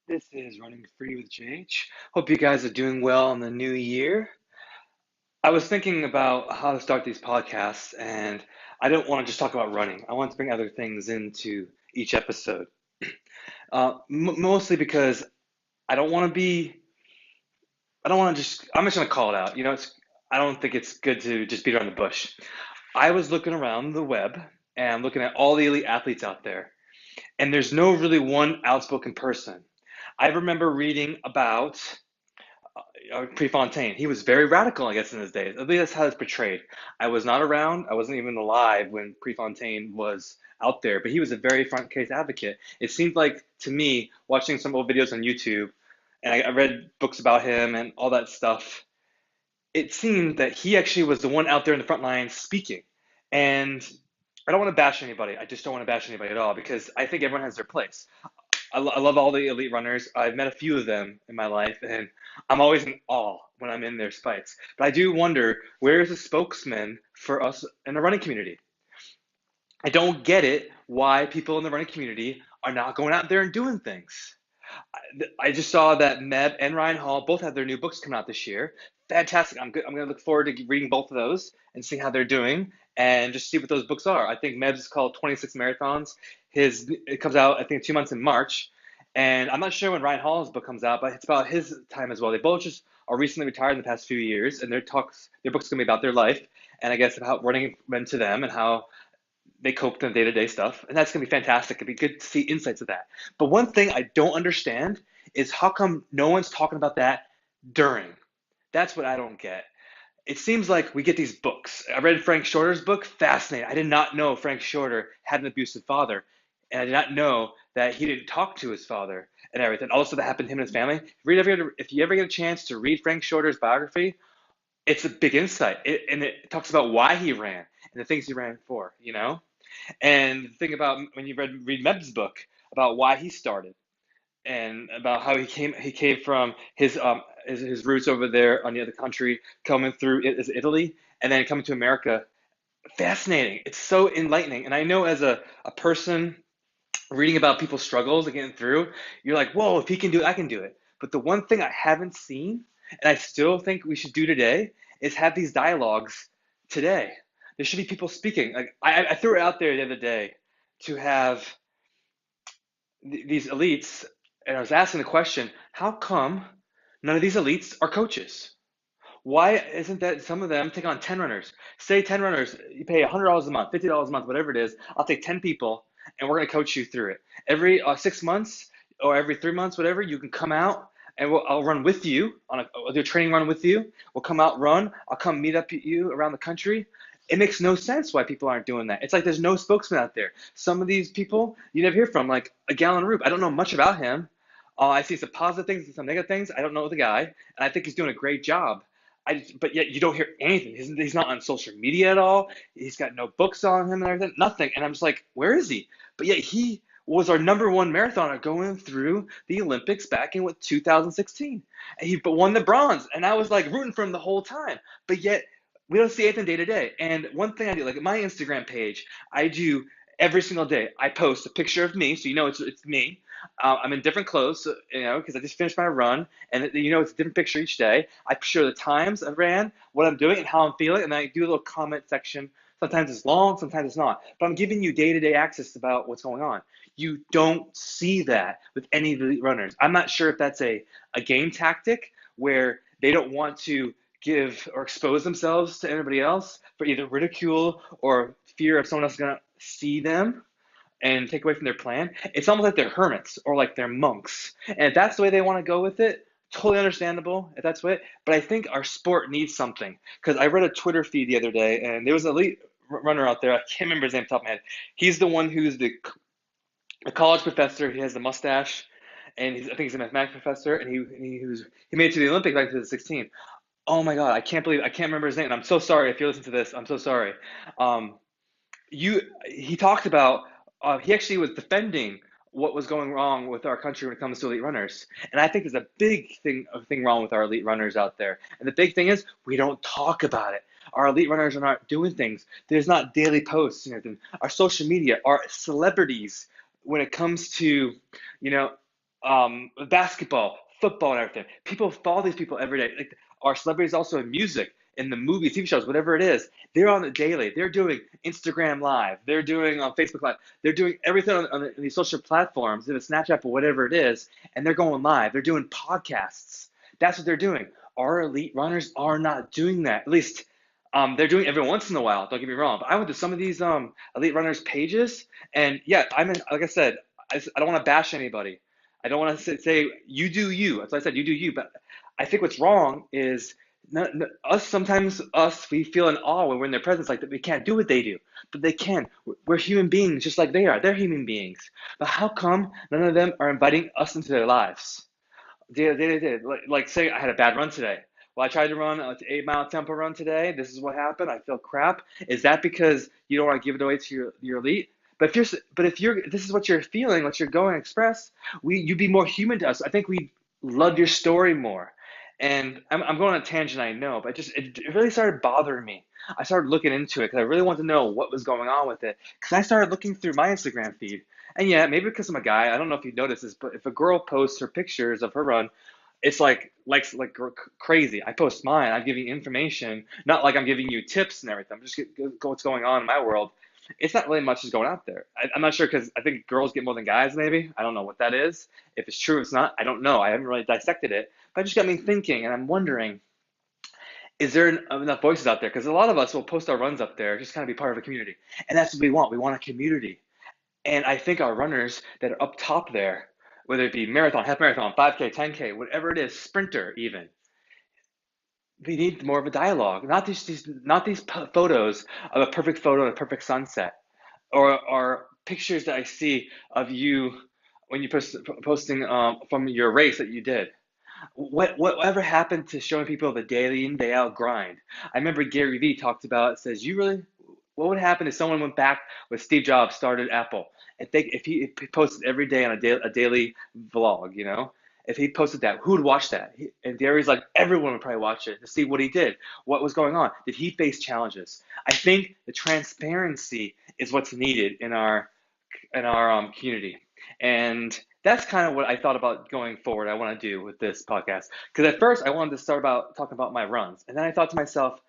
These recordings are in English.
This is Running Free with JH. Hope you guys are doing well in the new year. I was thinking about how to start these podcasts, and I don't want to just talk about running. I want to bring other things into each episode. Mostly because I don't want to be, I don't want to just, I'm just going to call it out. I don't think it's good to just beat around the bush. I was looking around the web and I'm looking at all the elite athletes out there, and there's no really one outspoken person. I remember reading about Prefontaine. He was very radical, I guess, in his days. At least that's how it's portrayed. I was not around. I wasn't even alive when Prefontaine was out there, but he was a very front case advocate. It seemed like to me, watching some old videos on YouTube, and I read books about him and all that stuff. It seemed that he actually was the one out there in the front line speaking. And I don't want to bash anybody. I just don't want to bash anybody at all because I think everyone has their place. I love all the elite runners. I've met a few of them in my life, and I'm always in awe when I'm in their fights. But I do wonder, where is the spokesman for us in the running community? I don't get it why people in the running community are not going out there and doing things. I just saw that Meb and Ryan Hall both have their new books coming out this year. Fantastic. I'm good. I'm going to look forward to reading both of those and seeing how they're doing and just see what those books are. I think Meb's is called 26 Marathons. It comes out I think 2 months in March, and I'm not sure when Ryan Hall's book comes out, but it's about his time as well. They both just are recently retired in the past few years, and their book's going to be about their life and I guess about running meant to them and how they coped in day-to-day stuff, and that's going to be fantastic. It'd be good to see insights of that. But one thing I don't understand is how come no one's talking about that during. That's what I don't get. It seems like we get these books. I read Frank Shorter's book, fascinating. I did not know Frank Shorter had an abusive father, and I did not know that he didn't talk to his father and everything. Also, that happened to him and his family. If you ever get a chance to read Frank Shorter's biography, it's a big insight, and it talks about why he ran and the things he ran for. And think about when you read Meb's book about why he started and about how he came from his roots over there on the other country, coming through Italy, and then coming to America. Fascinating. It's so enlightening. And I know as a person reading about people's struggles and getting through, you're like, whoa, if he can do it, I can do it. But the one thing I haven't seen, and I still think we should do today, is have these dialogues today. There should be people speaking. Like I threw it out there the other day to have these elites, and I was asking the question, how come none of these elites are coaches? Why isn't that some of them take on 10 runners? Say 10 runners, you pay $100 a month, $50 a month, whatever it is. I'll take 10 people and we're going to coach you through it. Every 6 months or every 3 months, whatever, you can come out and I'll run with you I'll do a training run with you. We'll come out, run. I'll come meet up you around the country. It makes no sense why people aren't doing that. It's like there's no spokesman out there. Some of these people you never hear from, like a Gallon Roop. I don't know much about him. I see some positive things and some negative things. I don't know the guy, and I think he's doing a great job. But yet you don't hear anything. He's not on social media at all. He's got no books on him and everything, nothing. And I'm just like, where is he? But yet he was our number one marathoner going through the Olympics back in 2016. And he won the bronze, and I was like rooting for him the whole time. But yet we don't see anything day to day. And one thing I do, like my Instagram page, I do every single day. I post a picture of me, so you know it's me. I'm in different clothes, so, because I just finished my run, and it's a different picture each day. I share the times I ran, what I'm doing, and how I'm feeling, and then I do a little comment section. Sometimes it's long, sometimes it's not. But I'm giving you day-to-day access about what's going on. You don't see that with any of the runners. I'm not sure if that's a game tactic where they don't want to give or expose themselves to everybody else for either ridicule or fear of someone else going to see them and take away from their plan. It's almost like they're hermits or like they're monks. And if that's the way they want to go with it, totally understandable if that's what. But I think our sport needs something. Because I read a Twitter feed the other day, and there was an elite runner out there. I can't remember his name off the top of my head. He's the one who's the college professor. He has the mustache, and I think he's a mathematics professor. And he made it to the Olympics back in 2016. Oh my God, I can't remember his name. And I'm so sorry if you listen to this. I'm so sorry. Um, he talked about he actually was defending what was going wrong with our country when it comes to elite runners, and I think there's a big thing wrong with our elite runners out there. And the big thing is we don't talk about it. Our elite runners are not doing things. There's not daily posts and everything. Our social media, our celebrities, when it comes to you know basketball, football, and everything. People follow these people every day. Like our celebrities also in music, in the movies, TV shows, whatever it is. They're on the daily. They're doing Instagram Live. They're doing on Facebook Live. They're doing everything on these social platforms, if it's Snapchat or whatever it is, and they're going live. They're doing podcasts. That's what they're doing. Our elite runners are not doing that. At least they're doing it every once in a while. Don't get me wrong. But I went to some of these elite runners pages, and yeah, I'm in. Like I said, I don't want to bash anybody. I don't want to say you do you. That's what I said. You do you. But I think what's wrong is us. Sometimes we feel in awe when we're in their presence, like that we can't do what they do, but they can. We're human beings, just like they are. They're human beings. But how come none of them are inviting us into their lives? They did. Like say I had a bad run today. Well, I tried to run an 8 mile tempo run today. This is what happened. I feel crap. Is that because you don't want to give it away to your elite? But if you're this is what you're feeling, what you're going to express, you'd be more human to us. I think we love your story more. And I'm going on a tangent, I know, but it really started bothering me. I started looking into it because I really wanted to know what was going on with it. Because I started looking through my Instagram feed, and yeah, maybe because I'm a guy, I don't know if you noticed this, but if a girl posts her pictures of her run, it's like crazy. I post mine. I'm giving you information, not like I'm giving you tips and everything. I'm just what's going on in my world. It's not really much is going out there. I'm not sure because I think girls get more than guys. Maybe I don't know what that is. If it's true, if it's not. I don't know. I haven't really dissected it, but it just got me thinking, and I'm wondering, is there enough voices out there? Because a lot of us will post our runs up there, just kind of be part of a community, and that's what we want. We want a community. And I think our runners that are up top there, whether it be marathon, half marathon, 5K, 10K, whatever it is, sprinter even, they need more of a dialogue. Not these photos of a perfect photo and a perfect sunset, or pictures that I see of you when you posting from your race that you did. Whatever happened to showing people the day in, day out grind? I remember Gary Vee talked about, says, you really, what would happen if someone went back when Steve Jobs started Apple? If he posted every day on a daily vlog, if he posted that, who would watch that? And Gary's like, everyone would probably watch it to see what he did, what was going on. Did he face challenges? I think the transparency is what's needed in our community. And that's kind of what I thought about going forward. I want to do with this podcast because at first I wanted to start about talking about my runs, and then I thought to myself,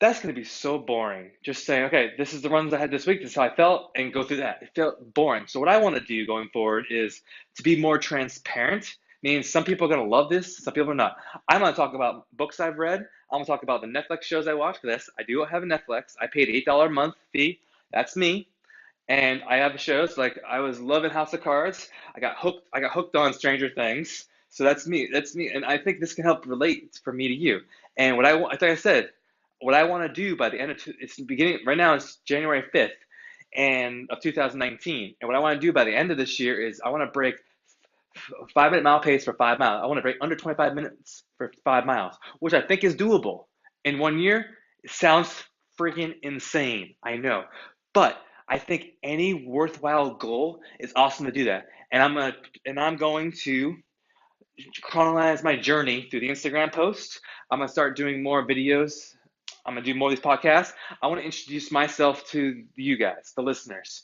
that's going to be so boring. Just saying, okay, this is the runs I had this week. This is how I felt, and go through that. It felt boring. So what I want to do going forward is to be more transparent. Meaning some people are going to love this, some people are not. I'm going to talk about books I've read. I'm going to talk about the Netflix shows I watch. For this, I do have a Netflix. I paid $8 a month fee. That's me. And I have shows like I was loving House of Cards. I got hooked. I got hooked on Stranger Things. So that's me. That's me. And I think this can help relate for me to you. And what I want, like I said, what I want to do by the end of it's the beginning. Right now it's January 5th, and of 2019. And what I want to do by the end of this year is I want to break 5 minute mile pace for 5 miles. I want to break under 25 minutes for 5 miles, which I think is doable in 1 year. It sounds freaking insane, I know, but I think any worthwhile goal is awesome to do that. And I'm going to chronologize my journey through the Instagram posts. I'm gonna start doing more videos. I'm gonna do more of these podcasts. I want to introduce myself to you guys, the listeners,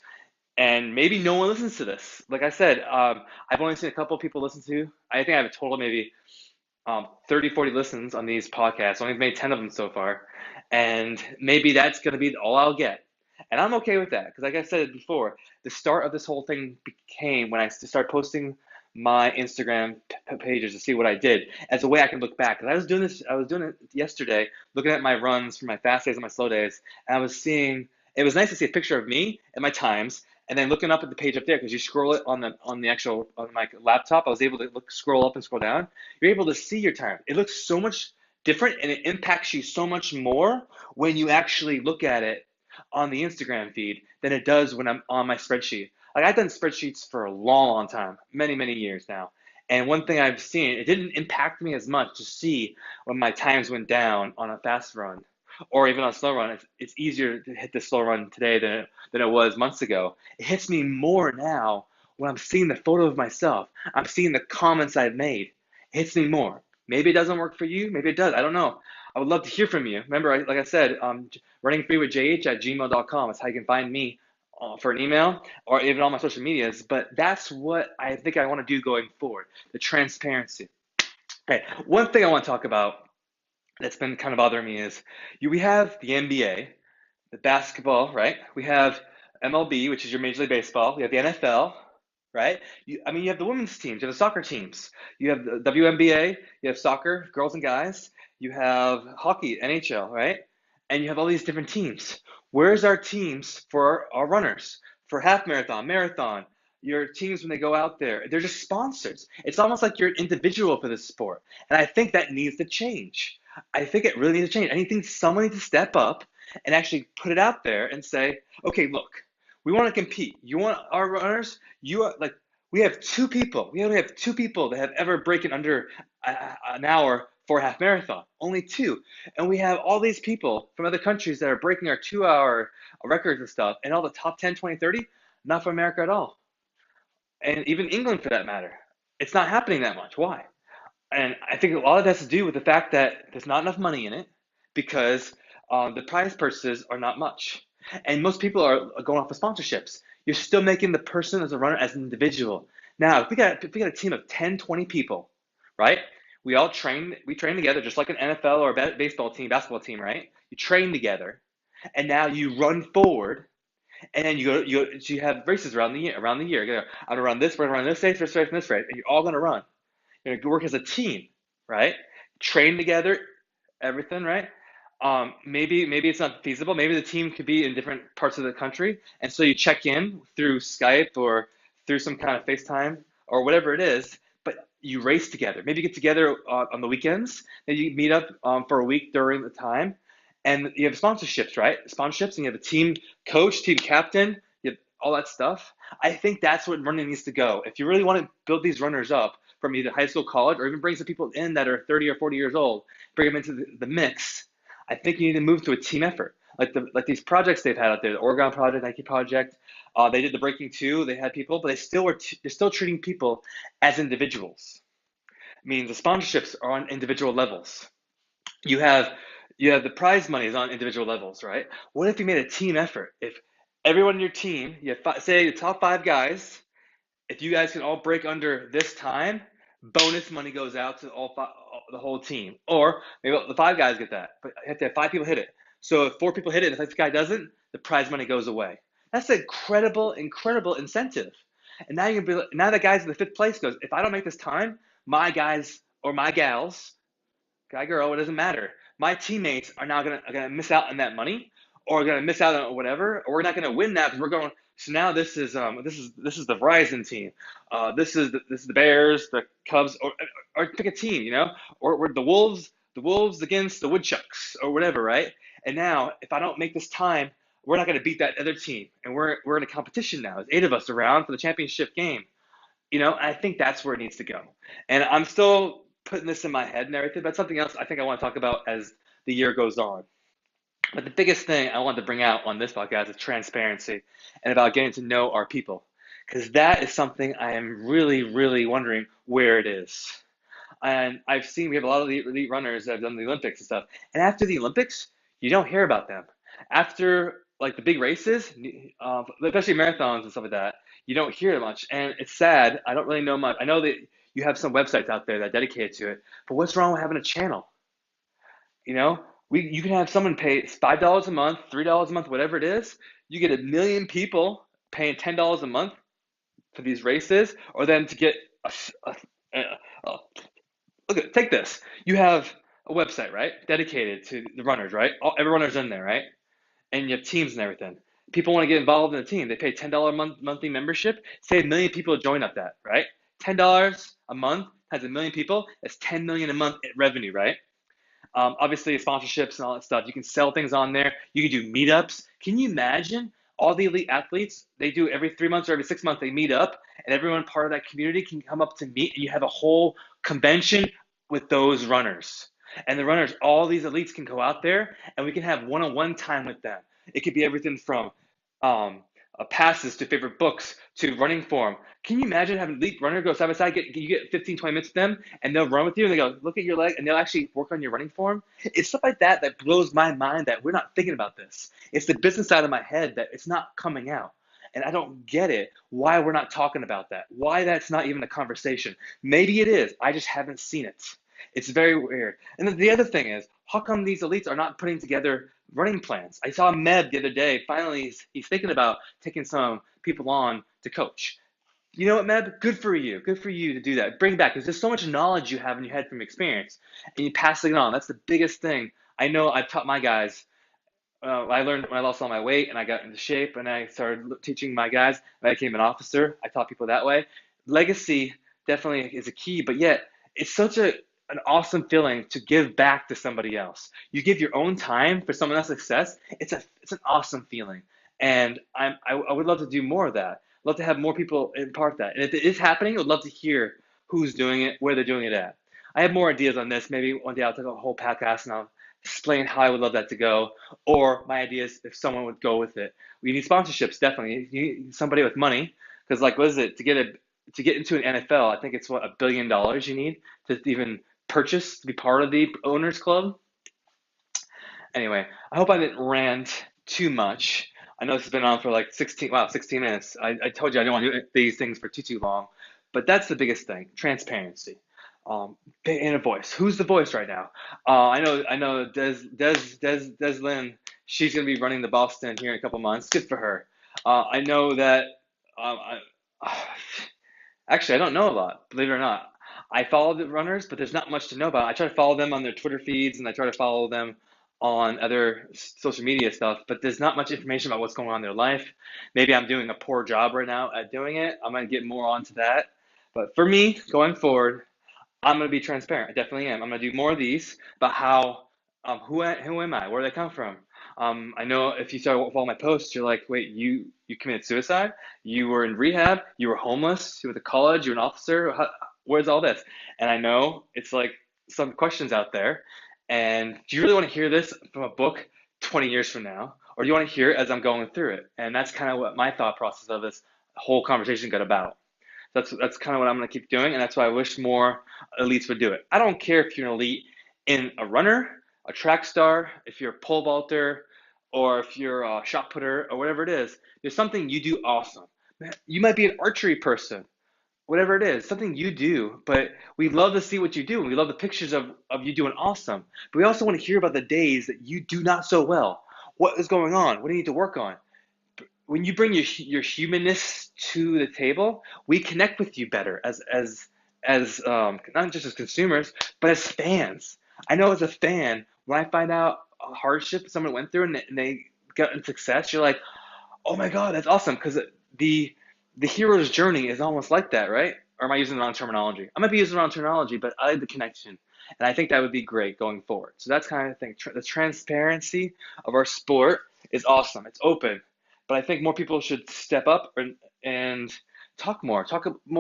and maybe no one listens to this. Like I said, I've only seen a couple of people listen to. I think I have a total of maybe 30, 40 listens on these podcasts. Only made 10 of them so far. And maybe that's going to be all I'll get. And I'm okay with that because, like I said before, the start of this whole thing became when I started posting my Instagram pages to see what I did as a way I can look back. Because I was doing it yesterday, looking at my runs for my fast days and my slow days, and I was seeing. It was nice to see a picture of me and my times, and then looking up at the page up there because you scroll it on the actual on my laptop. I was able to scroll up and scroll down. You're able to see your time. It looks so much different, and it impacts you so much more when you actually look at it on the Instagram feed than it does when I'm on my spreadsheet. Like I've done spreadsheets for a long, long time, many, many years now. And one thing I've seen, it didn't impact me as much to see when my times went down on a fast run or even on a slow run. It's easier to hit the slow run today than it was months ago. It hits me more now when I'm seeing the photo of myself. I'm seeing the comments I've made. It hits me more. Maybe it doesn't work for you. Maybe it does. I don't know. I would love to hear from you. Remember, like I said, runningfreewithjh at gmail.com. That's how you can find me for an email or even on my social medias, but that's what I think I want to do going forward, the transparency. Okay, one thing I want to talk about that's been kind of bothering me is we have the NBA, the basketball, right? We have MLB, which is your Major League Baseball. We have the NFL, right? You have the women's teams, you have the soccer teams, you have the WNBA, you have soccer, girls and guys, you have hockey, NHL, right? And you have all these different teams. Where's our teams for our runners, for half marathon, marathon? Your teams when they go out there, they're just sponsors. It's almost like you're an individual for this sport. And I think that needs to change. I think it really needs to change. I think someone needs to step up and actually put it out there and say, okay, look, we want to compete. You want our runners? You are like, we have two people. We only have two people that have ever broken under an hour for a half marathon. Only two. And we have all these people from other countries that are breaking our 2 hour records and stuff. And all the top 10, 20, 30, not from America at all. And even England for that matter. It's not happening that much. Why? And I think a lot of that has to do with the fact that there's not enough money in it because the prize purses are not much. And most people are going off of sponsorships. You're still making the person as a runner as an individual. Now, if we got a team of 10, 20 people, right? We train together just like an NFL or a baseball team, basketball team, right? You train together, and now you run forward, and then so you have races around the year. I'm gonna run this, we're gonna run this race, and this race, and you're all gonna run. You're gonna work as a team, right? Train together, everything, right? Maybe it's not feasible. Maybe the team could be in different parts of the country, and so you check in through Skype or through some kind of FaceTime or whatever it is. But you race together. Maybe you get together on the weekends. Then you meet up for a week during the time, and you have sponsorships, right? Sponsorships, and you have a team coach, team captain, you have all that stuff. I think that's what running needs to go. If you really want to build these runners up from either high school, college, or even bring some people in that are 30 or 40 years old, bring them into the mix. I think you need to move to a team effort, like these projects they've had out there, the Oregon Project, Nike Project. They did the Breaking Two. They had people, but they're still treating people as individuals. I mean, the sponsorships are on individual levels. You have you have the prize money is on individual levels, right? What if you made a team effort? If everyone in your team, you have say the top five guys, if you guys can all break under this time, bonus money goes out to the whole team. Or maybe the five guys get that, but you have to have five people hit it. So if four people hit it and the fifth guy doesn't, the prize money goes away. That's an incredible incentive. And now you can be now that guy's in the fifth place goes, if I don't make this time, my guys or my gals, guy, girl, it doesn't matter. My teammates are now gonna miss out on that money, or gonna miss out on whatever, or we're not gonna win that because we're going. So now this is the Verizon team. This is the Bears, the Cubs, or pick a team, or we're the Wolves against the Woodchucks, or whatever, right? And now if I don't make this time, we're not gonna beat that other team, and we're in a competition now. There's 8 of us around for the championship game. I think that's where it needs to go. And I'm still putting this in my head and everything, but something else I think I want to talk about as the year goes on. But the biggest thing I wanted to bring out on this podcast is transparency and about getting to know our people. Because that is something I am really, really wondering where it is. And I've seen we have a lot of elite runners that have done the Olympics and stuff. And after the Olympics, you don't hear about them. After like the big races, especially marathons and stuff like that, you don't hear much. And it's sad. I don't really know much. I know that you have some websites out there that are dedicated to it, but what's wrong with having a channel? You know, you can have someone pay $5 a month, $3 a month, whatever it is. You get 1 million people paying $10 a month for these races, or then to get a take this. You have a website, right, dedicated to the runners, right? Every runner's in there, right? And you have teams and everything. People want to get involved in the team. They pay $10 monthly membership. Say 1 million people join up that, right? $10 a month has 1 million people. That's 10 million a month in revenue, right? Obviously, sponsorships and all that stuff. You can sell things on there. You can do meetups. Can you imagine all the elite athletes? They do every 3 months or every 6 months. They meet up, and everyone part of that community can come up to meet, and you have a whole convention with those runners. And the runners, all these elites can go out there, and we can have one-on-one time with them. It could be everything from um, passes to favorite books to running form. Can you imagine having elite runner go side by side? You get 15, 20 minutes with them, and they'll run with you, and they go, look at your leg, and they'll actually work on your running form. It's stuff like that blows my mind that we're not thinking about this. It's the business side of my head that it's not coming out. And I don't get it, why we're not talking about that, why that's not even a conversation. Maybe it is. I just haven't seen it. It's very weird. And then the other thing is, how come these elites are not putting together running plans? I saw Meb the other day. Finally, he's thinking about taking some people on to coach. You know what, Meb? Good for you. Good for you to do that. Bring back, because there's so much knowledge you have in your head from experience, and you pass it on. That's the biggest thing. I know I've taught my guys. I learned when I lost all my weight and I got into shape and I started teaching my guys and I became an officer. I taught people that way. Legacy definitely is a key, but yet it's such an awesome feeling to give back to somebody else. You give your own time for someone else's success. It's an awesome feeling, and I would love to do more of that. I'd love to have more people impart that. And if it is happening, I'd love to hear who's doing it, where they're doing it at. I have more ideas on this. Maybe one day I'll take a whole podcast and I'll explain how I would love that to go, or my ideas if someone would go with it. We need sponsorships, definitely. You need somebody with money, because like, what is it to get into an NFL? I think it's what, $1 billion you need to even purchase to be part of the owners club. Anyway, I hope I didn't rant too much. I know this has been on for like 16 minutes. I told you I don't want to do these things for too long, but that's the biggest thing: transparency. And a voice. Who's the voice right now? I know Des Lynn. She's gonna be running the Boston here in a couple months. Good for her. I know that. Actually, I don't know a lot, believe it or not. I follow the runners, but there's not much to know about. I try to follow them on their Twitter feeds, and I try to follow them on other social media stuff, but there's not much information about what's going on in their life. Maybe I'm doing a poor job right now at doing it. I'm gonna get more onto that. But for me, going forward, I'm going to be transparent. I definitely am. I'm going to do more of these about how, who am I? Where did I come from? I know if you start following my posts, you're like, wait, you committed suicide? You were in rehab? You were homeless? You went to college? You're an officer? Where's all this? And I know it's like some questions out there. And do you really want to hear this from a book 20 years from now? Or do you want to hear it as I'm going through it? And that's kind of what my thought process of this whole conversation got about. That's kind of what I'm going to keep doing, and that's why I wish more elites would do it. I don't care if you're an elite in a runner, a track star, if you're a pole vaulter, or if you're a shot putter, or whatever it is. There's something you do awesome. You might be an archery person, whatever it is, something you do, but we love to see what you do, and we love the pictures of you doing awesome. But we also want to hear about the days that you do not so well. What is going on? What do you need to work on? When you bring your humanness to the table, we connect with you better as not just as consumers, but as fans. I know as a fan, when I find out a hardship someone went through and they got in success, you're like, oh my God, that's awesome. Because the hero's journey is almost like that, right? Or am I using the wrong terminology? I might be using the wrong terminology, but I like the connection. And I think that would be great going forward. So that's kind of the thing. The transparency of our sport is awesome. It's open. But I think more people should step up and talk more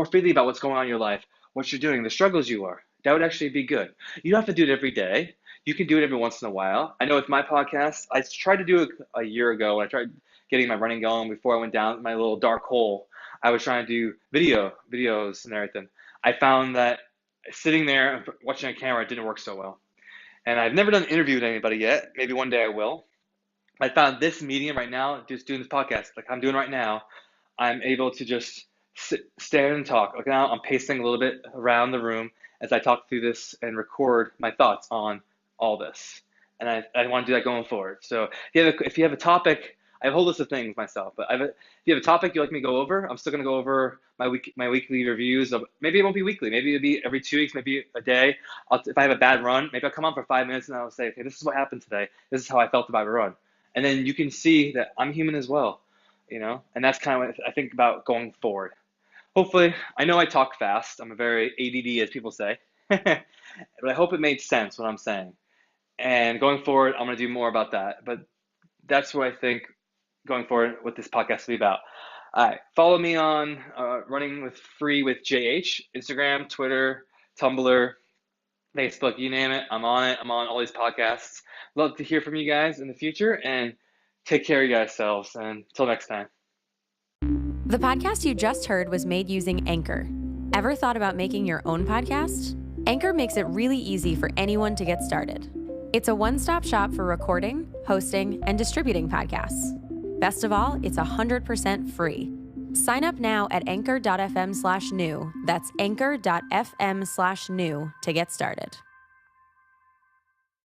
freely about what's going on in your life, what you're doing, the struggles you are. That would actually be good. You don't have to do it every day. You can do it every once in a while. I know with my podcast, I tried to do it a year ago when I tried getting my running going before I went down my little dark hole. I was trying to do videos and everything. I found that sitting there watching a camera didn't work so well. And I've never done an interview with anybody yet. Maybe one day I will. I found this medium right now, just doing this podcast, like I'm doing right now, I'm able to just stand and talk. Like now I'm pacing a little bit around the room as I talk through this and record my thoughts on all this. And I want to do that going forward. So if you have a topic, I have a whole list of things myself, but if you have a topic you'd like me to go over, I'm still going to go over my weekly reviews of, maybe it won't be weekly, maybe it'll be every 2 weeks, maybe a day. If I have a bad run, maybe I'll come on for 5 minutes and I'll say, okay, this is what happened today. This is how I felt about a run. And then you can see that I'm human as well, and that's kind of what I think about going forward. Hopefully, I know I talk fast. I'm a very ADD, as people say, but I hope it made sense what I'm saying. And going forward, I'm going to do more about that. But that's what I think going forward what this podcast will be about. All right, follow me on RunningFreeWithJh, Instagram, Twitter, Tumblr, Facebook, you name it. I'm on it. I'm on all these podcasts. Love to hear from you guys in the future, and take care of yourselves. And until next time. The podcast you just heard was made using Anchor. Ever thought about making your own podcast? Anchor makes it really easy for anyone to get started. It's a one-stop shop for recording, hosting, and distributing podcasts. Best of all, it's 100% free. Sign up now at anchor.fm/new. That's anchor.fm/new to get started.